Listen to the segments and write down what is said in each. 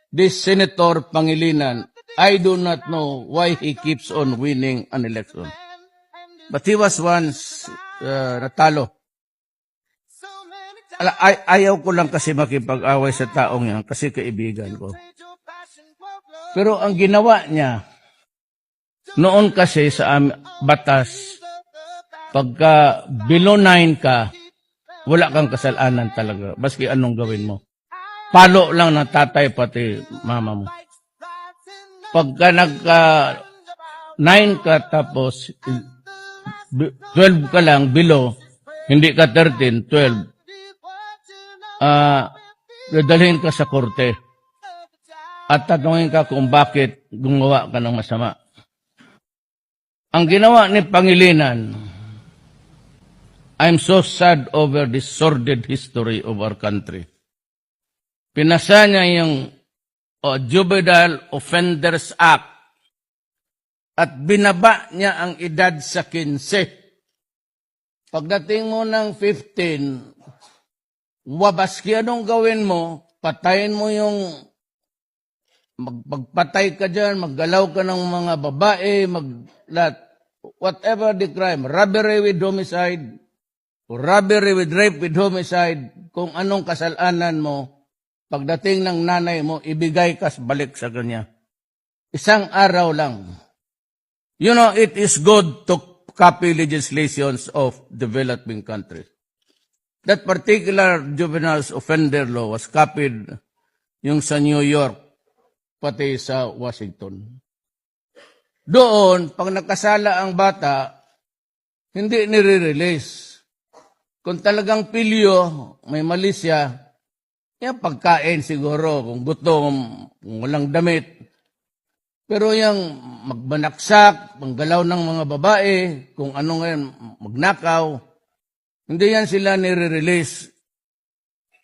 this Senator Pangilinan, I do not know why he keeps on winning an election. But he was once natalo. Ayaw ko lang kasi makipag-away sa taong yan kasi kaibigan ko. Pero ang ginawa niya, noon kasi sa batas, pagka below 9 ka, wala kang kasalanan talaga, baski anong gawin mo. Palo lang ng tatay pati mama mo. Pagka nagka 9 ka tapos 12 ka lang below, hindi ka 13, 12, dadalhin ka sa korte at tatanungin ka kung bakit gumawa ka ng masama. Ang ginawa ni Pangilinan, I'm so sad over this sordid history of our country. Pinasa niya yung Juvenile Offenders Act at binaba niya ang edad sa 15. Pagdating mo ng 15, wabaski anong gawin mo, patayin mo yung magpatay ka dyan, maggalaw ka ng mga babae, whatever the crime, robbery with homicide, robbery with rape with homicide, kung anong kasalanan mo, pagdating ng nanay mo, ibigay ka balik sa kanya. Isang araw lang. You know, it is good to copy legislations of developing countries. That particular juvenile offender law was copied yung sa New York, pati sa Washington. Doon, pag nakasala ang bata, hindi nire-release. Kung talagang pilyo, may mali siya, yan pagkain siguro, kung gutom, kung walang damit. Pero yung magbanaksak, manggalaw ng mga babae, kung ano ngayon, magnakaw, hindi yan sila nire-release.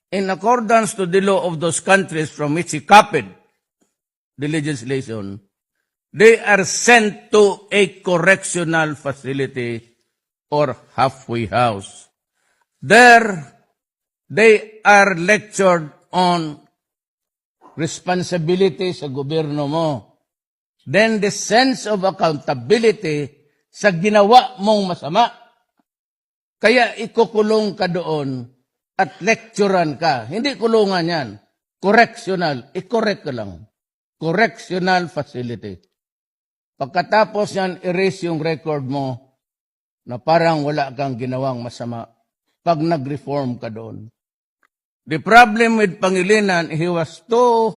In accordance to the law of those countries from which he copied the legislation, they are sent to a correctional facility or halfway house. There, they are lectured on responsibility sa gobyerno mo. Then the sense of accountability sa ginawa mong masama. Kaya ikukulong ka doon at lecturean ka. Hindi kulungan yan. Correctional. I-correct ka lang. Correctional facility. Pagkatapos yan, erase yung record mo na parang wala kang ginawang masama pag nag-reform ka doon. The problem with Pangilinan, he was too